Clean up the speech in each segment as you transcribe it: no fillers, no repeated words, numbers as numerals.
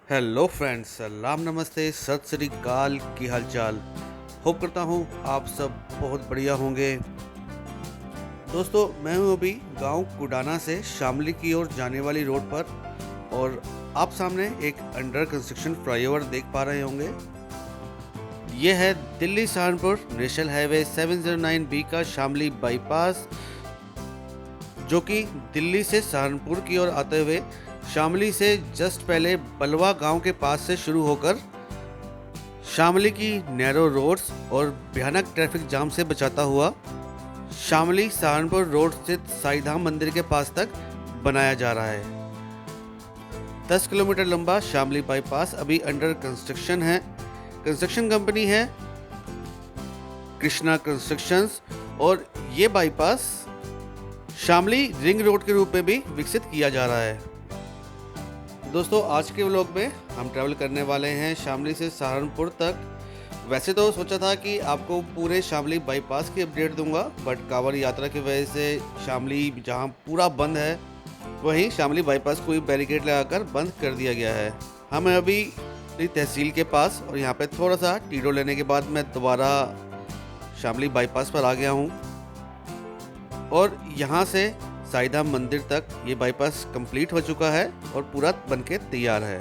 Hello friends, सलाम नमस्ते सत श्री अकाल। की हाल चाल। होप करता हूँ आप सब बहुत बढ़िया होंगे। दोस्तों, मैं हूँ अभी गांव कुडाना से शामली की ओर जाने वाली रोड पर, और आप सामने एक अंडर कंस्ट्रक्शन फ्लाईओवर देख पा रहे होंगे। ये है Delhi Saharanpur national highway 709B का शामली बाईपास, जो कि दिल्ली से सहारनपुर की ओर आते हुए शामली से जस्ट पहले बलवा गांव के पास से शुरू होकर शामली की नैरो रोड्स और भयानक ट्रैफिक जाम से बचाता हुआ शामली सहारनपुर रोड स्थित साईधाम मंदिर के पास तक बनाया जा रहा है। 10 किलोमीटर लंबा शामली बाईपास अभी अंडर कंस्ट्रक्शन है। कंस्ट्रक्शन कंपनी है कृष्णा कंस्ट्रक्शंस, और ये बाईपास शामली रिंग रोड के रूप में भी विकसित किया जा रहा है। दोस्तों, आज के व्लॉग में हम ट्रैवल करने वाले हैं शामली से सहारनपुर तक। वैसे तो सोचा था कि आपको पूरे शामली बाईपास की अपडेट दूंगा, बट कांवड़ यात्रा की वजह से शामली जहां पूरा बंद है, वहीं शामली बाईपास को बैरिकेड लगाकर बंद कर दिया गया है। हम अभी तहसील के पास, और यहाँ पे थोड़ा सा टीडो लेने के बाद मैं दोबारा शामली बाईपास पर आ गया हूँ, और यहाँ से साईधाम मंदिर तक ये बाईपास कंप्लीट हो चुका है और पूरा बनके तैयार है।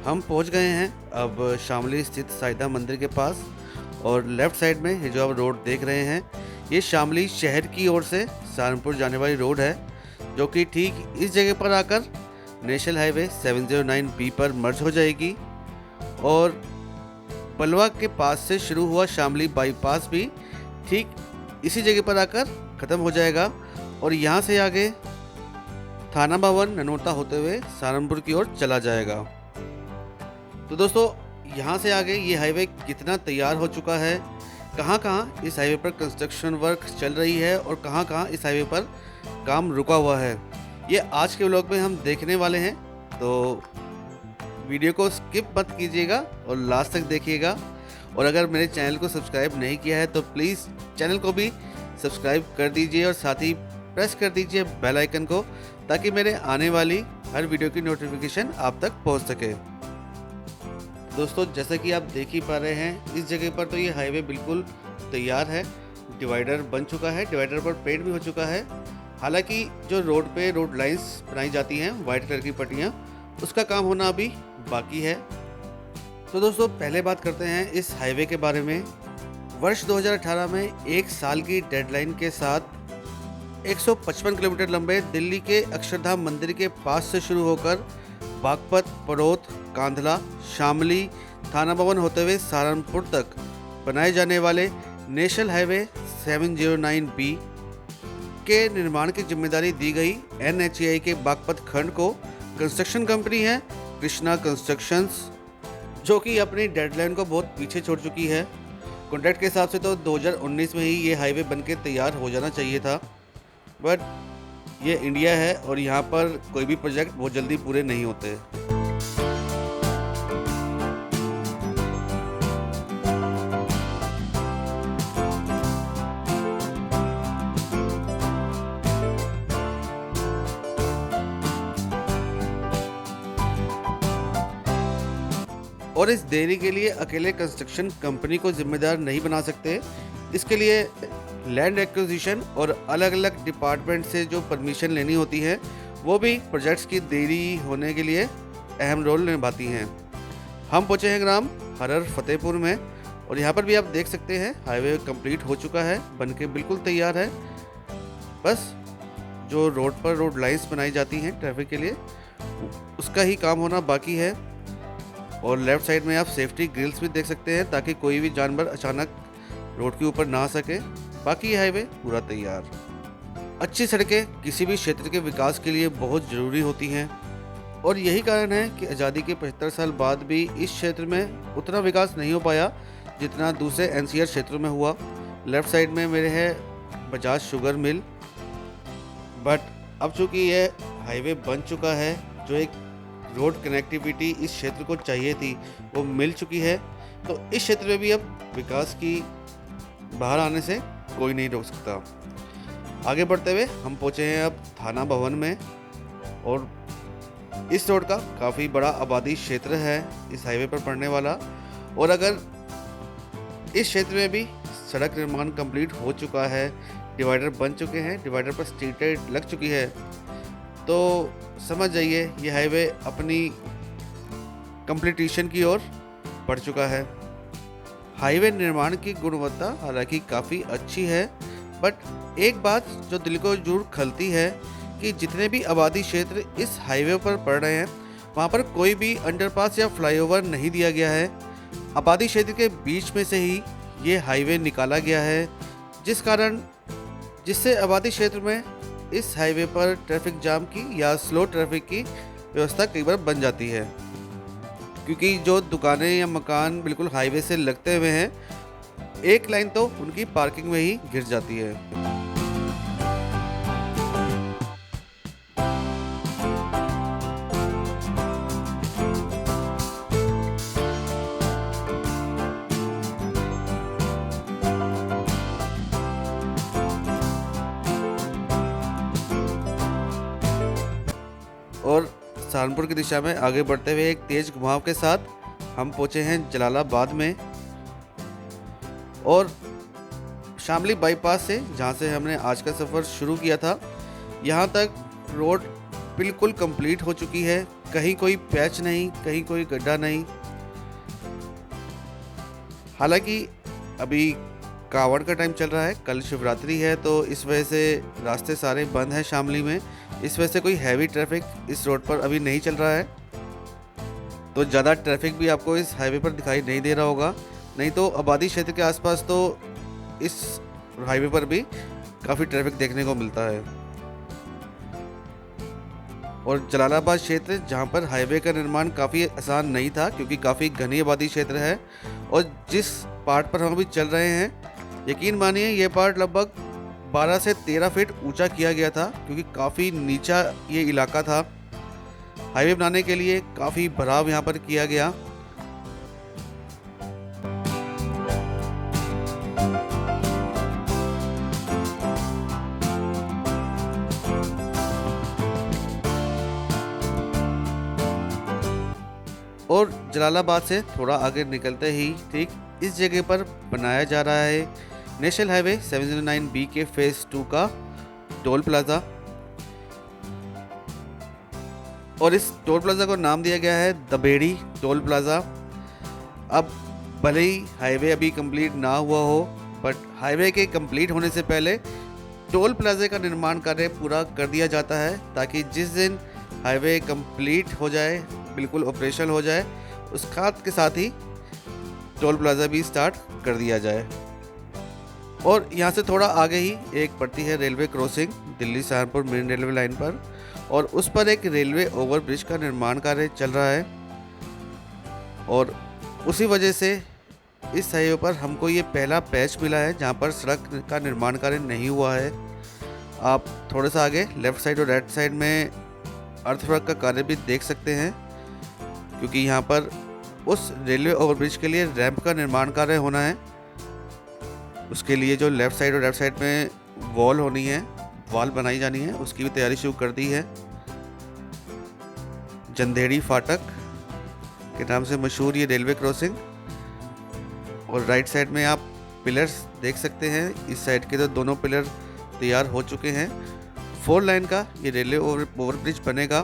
हम पहुंच गए हैं अब शामली स्थित साईधाम मंदिर के पास, और लेफ्ट साइड में ये जो आप रोड देख रहे हैं, ये शामली शहर की ओर से सहारनपुर जाने वाली रोड है, जो कि ठीक इस जगह पर आकर नेशनल हाईवे 709B पर मर्ज हो जाएगी। और बलवा के पास से शुरू हुआ शामली बाईपास भी ठीक इसी जगह पर आकर ख़त्म हो जाएगा, और यहाँ से आगे थाना भवन ननोता होते हुए सहारनपुर की ओर चला जाएगा। तो दोस्तों, यहाँ से आगे ये हाईवे कितना तैयार हो चुका है, कहाँ इस हाईवे पर कंस्ट्रक्शन वर्क चल रही है, और कहाँ इस हाईवे पर काम रुका हुआ है, ये आज के व्लॉग में हम देखने वाले हैं। तो वीडियो को स्किप मत कीजिएगा और लास्ट तक देखिएगा। और अगर मेरे चैनल को सब्सक्राइब नहीं किया है तो प्लीज़ चैनल को भी सब्सक्राइब कर दीजिए, और साथ ही प्रेस कर दीजिए बेल आइकन को, ताकि मेरे आने वाली हर वीडियो की नोटिफिकेशन आप तक पहुँच सके। दोस्तों, जैसा कि आप देख ही पा रहे हैं, इस जगह पर तो ये हाईवे बिल्कुल तैयार है। डिवाइडर बन चुका है, डिवाइडर पर पेंट भी हो चुका है। हालांकि जो रोड पे रोड लाइंस बनाई जाती हैं, वाइट कलर की पट्टियाँ, उसका काम होना अभी बाकी है। तो दोस्तों, पहले बात करते हैं इस हाईवे के बारे में। वर्ष 2018 में 1 साल की डेडलाइन के साथ 155 किलोमीटर लंबे दिल्ली के अक्षरधाम मंदिर के पास से शुरू होकर बागपत, पड़ोत, कांधला, शामली, थाना भवन होते हुए सहारनपुर तक बनाए जाने वाले नेशनल हाईवे 709B के निर्माण की जिम्मेदारी दी गई NHAI के बागपत खंड को। कंस्ट्रक्शन कंपनी है कृष्णा कंस्ट्रक्शंस, जो कि अपनी डेडलाइन को बहुत पीछे छोड़ चुकी है। कॉन्ट्रैक्ट के हिसाब से तो 2019 में ही ये हाईवे बनके तैयार हो जाना चाहिए था, बट ये इंडिया है और यहाँ पर कोई भी प्रोजेक्ट बहुत जल्दी पूरे नहीं होते। और इस देरी के लिए अकेले कंस्ट्रक्शन कंपनी को जिम्मेदार नहीं बना सकते। इसके लिए लैंड एक्विजिशन और अलग अलग डिपार्टमेंट से जो परमिशन लेनी होती है, वो भी प्रोजेक्ट्स की देरी होने के लिए अहम रोल निभाती हैं। हम पहुँचे हैं ग्राम हरर फतेहपुर में, और यहाँ पर भी आप देख सकते हैं हाईवे कंप्लीट हो चुका है, बनके बिल्कुल तैयार है। बस जो रोड पर रोड लाइंस बनाई जाती हैं ट्रैफिक के लिए, उसका ही काम होना बाकी है। और लेफ्ट साइड में आप सेफ्टी ग्रिल्स भी देख सकते हैं, ताकि कोई भी जानवर अचानक रोड के ऊपर ना आ सके। बाकी हाईवे पूरा तैयार। अच्छी सड़कें किसी भी क्षेत्र के विकास के लिए बहुत ज़रूरी होती हैं, और यही कारण है कि आज़ादी के 75 साल बाद भी इस क्षेत्र में उतना विकास नहीं हो पाया जितना दूसरे NCR क्षेत्रों में हुआ। लेफ्ट साइड में मेरे है बजाज शुगर मिल, बट अब चूँकि यह हाईवे बन चुका है, जो एक रोड कनेक्टिविटी इस क्षेत्र को चाहिए थी वो मिल चुकी है, तो इस क्षेत्र में भी अब विकास की बाहर आने से कोई नहीं रोक सकता। आगे बढ़ते हुए हम पहुँचे हैं अब थाना भवन में, और इस रोड का काफ़ी बड़ा आबादी क्षेत्र है इस हाईवे पर पड़ने वाला। और अगर इस क्षेत्र में भी सड़क निर्माण कंप्लीट हो चुका है, डिवाइडर बन चुके हैं, डिवाइडर पर स्ट्रीट लाइट लग चुकी है, तो समझ जाइए ये हाईवे अपनी कंप्लीटेशन की ओर बढ़ चुका है। हाईवे निर्माण की गुणवत्ता हालांकि काफ़ी अच्छी है, बट एक बात जो दिल को जरूर खलती है कि जितने भी आबादी क्षेत्र इस हाईवे पर पड़ रहे हैं वहाँ पर कोई भी अंडरपास या फ्लाईओवर नहीं दिया गया है। आबादी क्षेत्र के बीच में से ही ये हाईवे निकाला गया है, जिससे आबादी क्षेत्र में इस हाईवे पर ट्रैफिक जाम की या स्लो ट्रैफिक की व्यवस्था कई बार बन जाती है, क्योंकि जो दुकानें या मकान बिल्कुल हाईवे से लगते हुए हैं, एक लाइन तो उनकी पार्किंग में ही गिर जाती है। और सहारनपुर की दिशा में आगे बढ़ते हुए एक तेज घुमाव के साथ हम पहुंचे हैं जलालाबाद में, और शामली बाईपास से जहां से हमने आज का सफ़र शुरू किया था, यहां तक रोड बिल्कुल कंप्लीट हो चुकी है। कहीं कोई पैच नहीं, कहीं कोई गड्ढा नहीं। हालांकि अभी कावड़ का टाइम चल रहा है, कल शिवरात्रि है, तो इस वजह से रास्ते सारे बंद हैं शामली में। इस वजह से कोई हैवी ट्रैफिक इस रोड पर अभी नहीं चल रहा है, तो ज़्यादा ट्रैफिक भी आपको इस हाईवे पर दिखाई नहीं दे रहा होगा। नहीं तो आबादी क्षेत्र के आसपास तो इस हाईवे पर भी काफ़ी ट्रैफिक देखने को मिलता है। और जलालाबाद क्षेत्र जहाँ पर हाईवे का निर्माण काफ़ी आसान नहीं था, क्योंकि काफ़ी घनी आबादी क्षेत्र है, और जिस पार्ट पर हम अभी चल रहे हैं, यकीन मानिए ये पार्ट लगभग 12 से 13 फीट ऊंचा किया गया था, क्योंकि काफ़ी नीचा ये इलाका था। हाईवे बनाने के लिए काफ़ी भराव यहाँ पर किया गया। और जलालाबाद से थोड़ा आगे निकलते ही ठीक इस जगह पर बनाया जा रहा है नेशनल हाईवे 709B के फेज़ 2 का टोल प्लाज़ा, और इस टोल प्लाज़ा को नाम दिया गया है दबेड़ी टोल प्लाज़ा। अब भले ही हाईवे अभी कंप्लीट ना हुआ हो, बट हाईवे के कंप्लीट होने से पहले टोल प्लाज़े का निर्माण कार्य पूरा कर दिया जाता है, ताकि जिस दिन हाईवे कंप्लीट हो जाए, बिल्कुल ऑपरेशनल हो जाए, उसका के साथ ही टोल प्लाज़ा भी स्टार्ट कर दिया जाए। और यहाँ से थोड़ा आगे ही एक पड़ती है railway crossing Delhi Saharanpur main railway line पर, और उस पर एक रेलवे ओवरब्रिज का निर्माण कार्य चल रहा है, और उसी वजह से इस हाईवे पर हमको ये पहला पैच मिला है जहाँ पर सड़क का निर्माण कार्य नहीं हुआ है। आप थोड़ा सा आगे लेफ़्ट साइड और राइट साइड में अर्थवर्क का कार्य भी देख सकते हैं, क्योंकि यहाँ पर उस रेलवे ओवरब्रिज के लिए रैंप का निर्माण कार्य होना है। उसके लिए जो लेफ़्ट साइड और राइट साइड में वॉल होनी है, वॉल बनाई जानी है, उसकी भी तैयारी शुरू कर दी है। जंधेड़ी फाटक के नाम से मशहूर ये रेलवे क्रॉसिंग, और राइट साइड में आप पिलर्स देख सकते हैं। इस साइड के तो दोनों पिलर तैयार हो चुके हैं। 4 लाइन का ये रेलवे ओवरब्रिज बनेगा,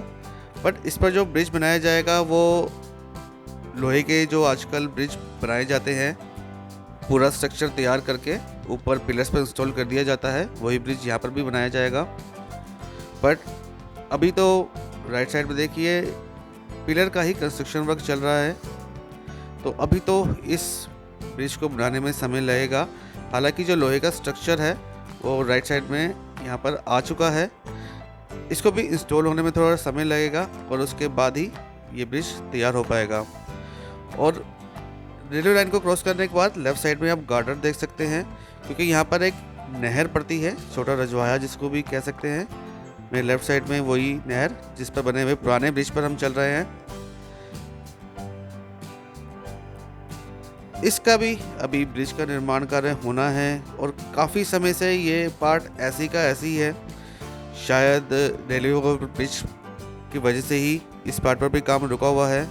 बट इस पर जो ब्रिज बनाया जाएगा वो लोहे के जो आजकल ब्रिज बनाए जाते हैं, पूरा स्ट्रक्चर तैयार करके ऊपर पिलर्स पर इंस्टॉल कर दिया जाता है, वही ब्रिज यहाँ पर भी बनाया जाएगा। बट अभी तो राइट साइड में देखिए पिलर का ही कंस्ट्रक्शन वर्क चल रहा है, तो अभी तो इस ब्रिज को बनाने में समय लगेगा। हालांकि जो लोहे का स्ट्रक्चर है वो राइट साइड में यहाँ पर आ चुका है, इसको भी इंस्टॉल होने में थोड़ा समय लगेगा, और उसके बाद ही ये ब्रिज तैयार हो पाएगा। और रेलवे लाइन को क्रॉस करने के बाद लेफ़्ट साइड में आप गार्डन देख सकते हैं, क्योंकि यहाँ पर एक नहर पड़ती है, छोटा रजवाया जिसको भी कह सकते हैं, मेरे लेफ़्ट साइड में वही नहर जिस पर बने हुए पुराने ब्रिज पर हम चल रहे हैं। इसका भी अभी ब्रिज का निर्माण कार्य होना है और काफ़ी समय से ये पार्ट ऐसी का ऐसी है। शायद रेलवे ओवर ब्रिज की वजह से ही इस पार्ट पर भी काम रुका हुआ है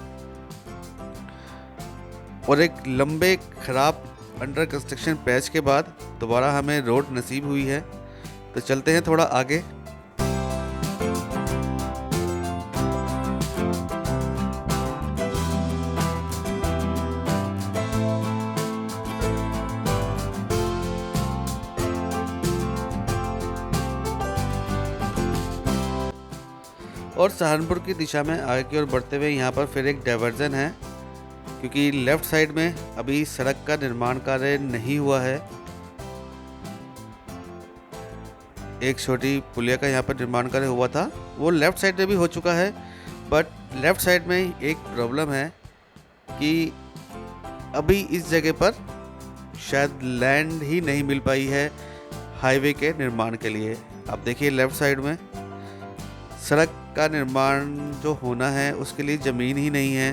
और एक लंबे खराब अंडर कंस्ट्रक्शन पैच के बाद दोबारा हमें रोड नसीब हुई है। तो चलते हैं थोड़ा आगे। और सहारनपुर की दिशा में आगे की ओर बढ़ते हुए यहाँ पर फिर एक डाइवर्जन है, क्योंकि लेफ़्ट साइड में अभी सड़क का निर्माण कार्य नहीं हुआ है। एक छोटी पुलिया का यहाँ पर निर्माण कार्य हुआ था, वो लेफ़्ट साइड में भी हो चुका है। बट लेफ़्ट साइड में एक प्रॉब्लम है कि अभी इस जगह पर शायद लैंड ही नहीं मिल पाई है हाईवे के निर्माण के लिए। आप देखिए लेफ़्ट साइड में सड़क का निर्माण जो होना है उसके लिए ज़मीन ही नहीं है,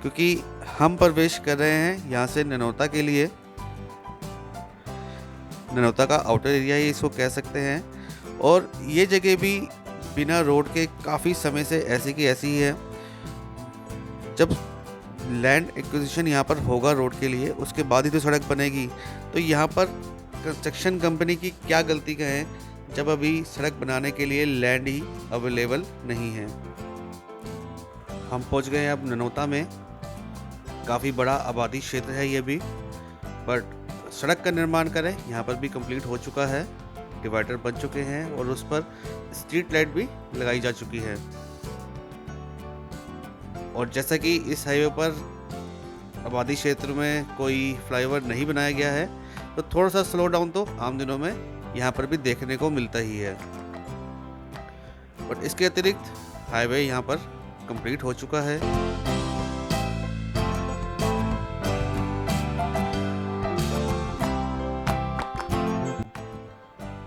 क्योंकि हम प्रवेश कर रहे हैं यहाँ से ननौता के लिए। ननौता का आउटर एरिया ही इसको कह सकते हैं। और ये जगह भी बिना रोड के काफ़ी समय से ऐसी की ऐसी ही है। जब लैंड एक्विजिशन यहाँ पर होगा रोड के लिए, उसके बाद ही तो सड़क बनेगी। तो यहाँ पर कंस्ट्रक्शन कंपनी की क्या गलती कहें जब अभी सड़क बनाने के लिए लैंड ही अवेलेबल नहीं है। हम पहुँच गए हैं अब ननौता में। काफ़ी बड़ा आबादी क्षेत्र है ये भी, बट सड़क का निर्माण करें यहाँ पर भी कंप्लीट हो चुका है। डिवाइडर बन चुके हैं और उस पर स्ट्रीट लाइट भी लगाई जा चुकी है। और जैसा कि इस हाईवे पर आबादी क्षेत्र में कोई फ्लाईओवर नहीं बनाया गया है, तो थोड़ा सा स्लो डाउन तो आम दिनों में यहाँ पर भी देखने को मिलता ही है। बट इसके अतिरिक्त हाईवे यहाँ पर कंप्लीट हो चुका है।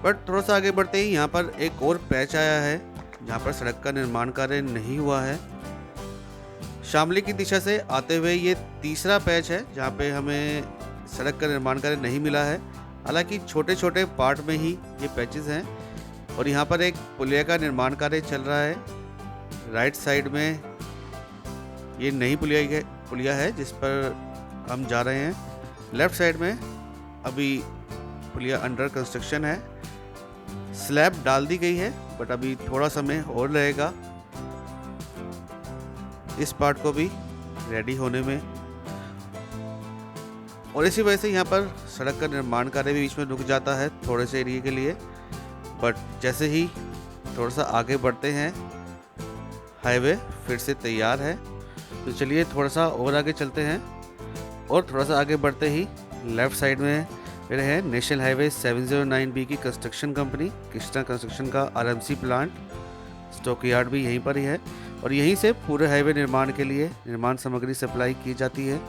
बट थोड़ा सा आगे बढ़ते ही यहाँ पर एक और पैच आया है जहाँ पर सड़क का निर्माण कार्य नहीं हुआ है। शामली की दिशा से आते हुए ये तीसरा पैच है जहाँ पे हमें सड़क का निर्माण कार्य नहीं मिला है। हालांकि छोटे छोटे पार्ट में ही ये पैचेस हैं और यहाँ पर एक पुलिया का निर्माण कार्य चल रहा है। राइट साइड में ये नई पुलिया है जिस पर हम जा रहे हैं। लेफ़्ट साइड में अभी पुलिया अंडर कंस्ट्रक्शन है। स्लैब डाल दी गई है बट अभी थोड़ा समय और लगेगा इस पार्ट को भी रेडी होने में। और इसी वजह से यहाँ पर सड़क का निर्माण कार्य भी बीच में रुक जाता है थोड़े से एरिया के लिए। बट जैसे ही थोड़ा सा आगे बढ़ते हैं हाईवे फिर से तैयार है। तो चलिए थोड़ा सा और आगे चलते हैं। और थोड़ा सा आगे बढ़ते ही लेफ़्ट साइड में फिर है नेशनल हाईवे 709B की कंस्ट्रक्शन कंपनी कृष्णा कंस्ट्रक्शन का आरएमसी प्लांट। स्टॉक यार्ड भी यहीं पर ही है और यहीं से पूरे हाईवे निर्माण के लिए निर्माण सामग्री सप्लाई की जाती है।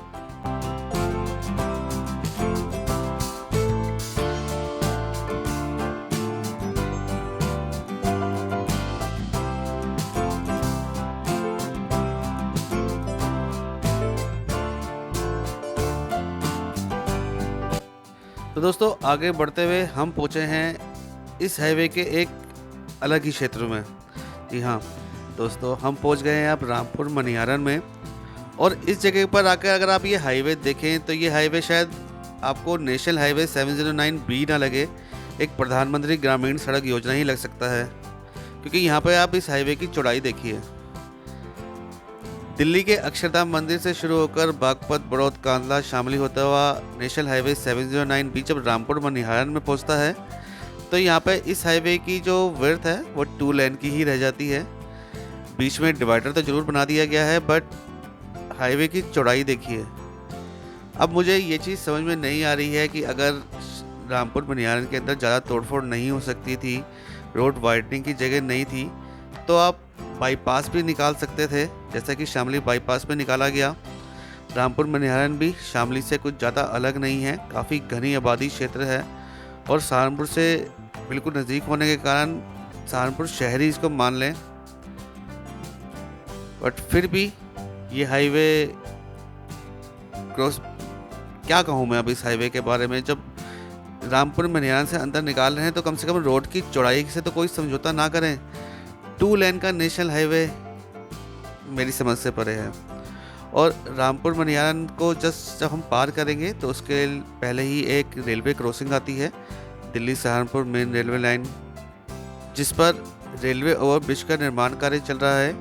तो दोस्तों आगे बढ़ते हुए हम पहुँचे हैं इस हाईवे के एक अलग ही क्षेत्र में। जी हाँ दोस्तों, हम पहुँच गए हैं अब रामपुर मनिहारन में। और इस जगह पर आकर अगर आप ये हाईवे देखें तो ये हाईवे शायद आपको नेशनल हाईवे 709B ना लगे, एक प्रधानमंत्री ग्रामीण सड़क योजना ही लग सकता है। क्योंकि यहाँ पर आप इस हाईवे की चौड़ाई देखिए। दिल्ली के अक्षरधाम मंदिर से शुरू होकर बागपत, बड़ौद, कांदला, शामली होता हुआ नेशनल हाईवे 709B जब रामपुर मनिहारन में पहुंचता है तो यहाँ पे इस हाईवे की जो विड्थ है वो 2 लेन की ही रह जाती है। बीच में डिवाइडर तो जरूर बना दिया गया है बट हाईवे की चौड़ाई देखिए। अब मुझे ये चीज़ समझ में नहीं आ रही है कि अगर रामपुर मनिहारन के अंदर ज़्यादा तोड़फोड़ नहीं हो सकती थी, रोड वाइडनिंग की जगह नहीं थी, तो आप बाईपास भी निकाल सकते थे जैसा कि शामली बाईपास में निकाला गया। रामपुर मनिहारन भी शामली से कुछ ज़्यादा अलग नहीं है, काफ़ी घनी आबादी क्षेत्र है और सहारनपुर से बिल्कुल नज़दीक होने के कारण सहारनपुर शहर ही इसको मान लें, बट फिर भी ये हाईवे क्रॉस, क्या कहूँ मैं अब इस हाईवे के बारे में। जब रामपुर मनिहारन से अंदर निकाल रहे हैं तो कम से कम रोड की चौड़ाई से तो कोई समझौता ना करें। 2 लेन का नेशनल हाईवे मेरी समझ से परे है। और रामपुर मनिहारन को जब हम पार करेंगे तो उसके पहले ही एक रेलवे क्रॉसिंग आती है, Delhi Saharanpur main railway line, जिस पर रेलवे ओवरब्रिज का निर्माण कार्य चल रहा है।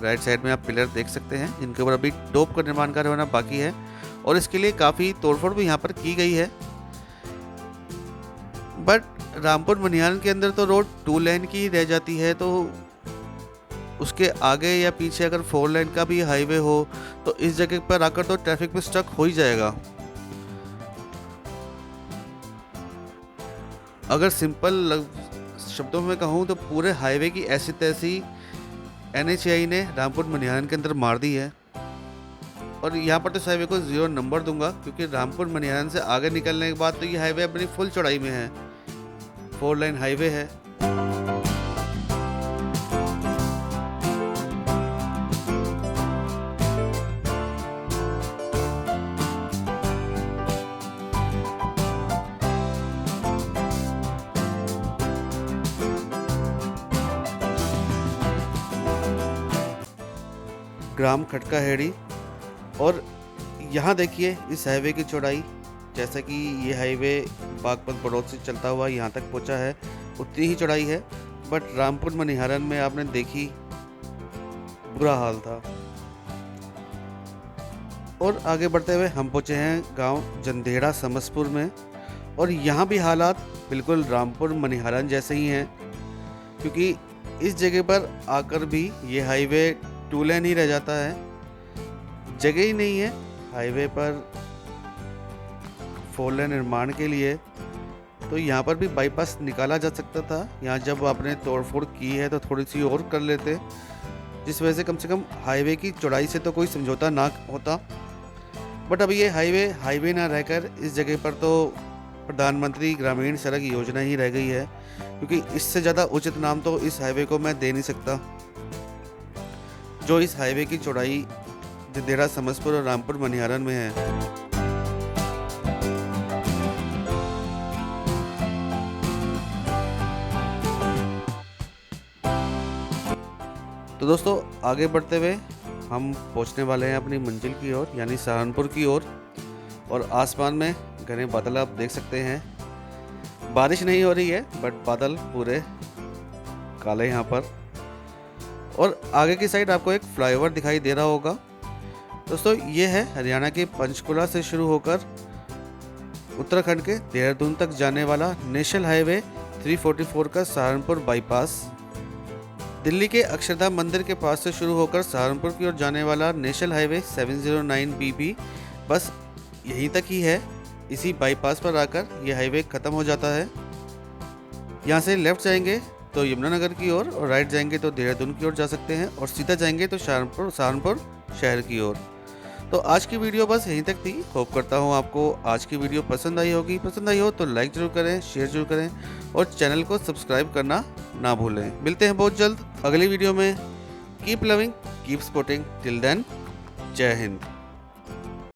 राइट साइड में आप पिलर देख सकते हैं जिनके ऊपर अभी टॉप का निर्माण कार्य होना बाकी है, और इसके लिए काफ़ी तोड़फोड़ भी यहाँ पर की गई है। बट रामपुर मनिहारन के अंदर तो रोड 2 लेन की रह जाती है, तो उसके आगे या पीछे अगर 4 लेन का भी हाईवे हो तो इस जगह पर आकर तो ट्रैफिक में स्टक हो ही जाएगा। अगर सिंपल शब्दों में कहूँ तो पूरे हाईवे की ऐसी तैसी NHAI ने रामपुर मनिहारन के अंदर मार दी है। और यहाँ पर तो इस हाईवे को 0 नंबर दूंगा, क्योंकि रामपुर मनिहारन से आगे निकलने के बाद तो ये हाईवे अपनी फुल चौड़ाई में है, 4 लेन हाईवे है। ग्राम खटकाहेड़ी, और यहाँ देखिए इस हाईवे की चौड़ाई, जैसा कि ये हाईवे बागपत बड़ौद से चलता हुआ यहाँ तक पहुँचा है उतनी ही चौड़ाई है, बट रामपुर मनिहारन में आपने देखी बुरा हाल था। और आगे बढ़ते हुए हम पहुँचे हैं गांव जंदेड़ा समसपुर में, और यहाँ भी हालात बिल्कुल रामपुर मनिहारन जैसे ही हैं, क्योंकि इस जगह पर आकर भी ये हाईवे 2 लेन ही रह जाता है, जगह ही नहीं है हाईवे पर 4 लेन निर्माण के लिए। तो यहाँ पर भी बाईपास निकाला जा सकता था, यहाँ जब आपने तोड़फोड़ की है तो थोड़ी सी और कर लेते, जिस वजह से कम हाईवे की चौड़ाई से तो कोई समझौता ना होता। बट अब ये हाईवे ना रहकर इस जगह पर तो प्रधानमंत्री ग्रामीण सड़क योजना ही रह गई है, क्योंकि इससे ज़्यादा उचित नाम तो इस हाईवे को मैं दे नहीं सकता, जो इस हाईवे की चौड़ाई जंदेड़ा समसपुर और रामपुर मनिहारन में है। तो दोस्तों आगे बढ़ते हुए हम पहुंचने वाले हैं अपनी मंजिल की ओर, यानी सहारनपुर की ओर। और आसमान में घने बादल आप देख सकते हैं, बारिश नहीं हो रही है बट बादल पूरे काले यहाँ पर। और आगे की साइड आपको एक फ्लाईओवर दिखाई दे रहा होगा। दोस्तों ये है हरियाणा के पंचकुला से शुरू होकर उत्तराखंड के देहरादून तक जाने वाला नेशनल हाईवे 344 का सहारनपुर बाईपास। दिल्ली के अक्षरधाम मंदिर के पास से शुरू होकर सहारनपुर की ओर जाने वाला नेशनल हाईवे 709B भी बस यहीं तक ही है। इसी बाईपास पर आकर यह हाईवे ख़त्म हो जाता है। यहाँ से लेफ्ट जाएंगे तो यमुनानगर की ओर, और राइट जाएंगे तो देहरादून की ओर जा सकते हैं, और सीधा जाएंगे तो सहारनपुर शहर की ओर। तो आज की वीडियो बस यहीं तक थी। होप करता हूँ आपको आज की वीडियो पसंद आई होगी। पसंद आई हो तो लाइक जरूर करें, शेयर जरूर करें, और चैनल को सब्सक्राइब करना ना भूलें। मिलते हैं बहुत जल्द अगली वीडियो में। Keep loving, keep supporting, till then, जय हिंद।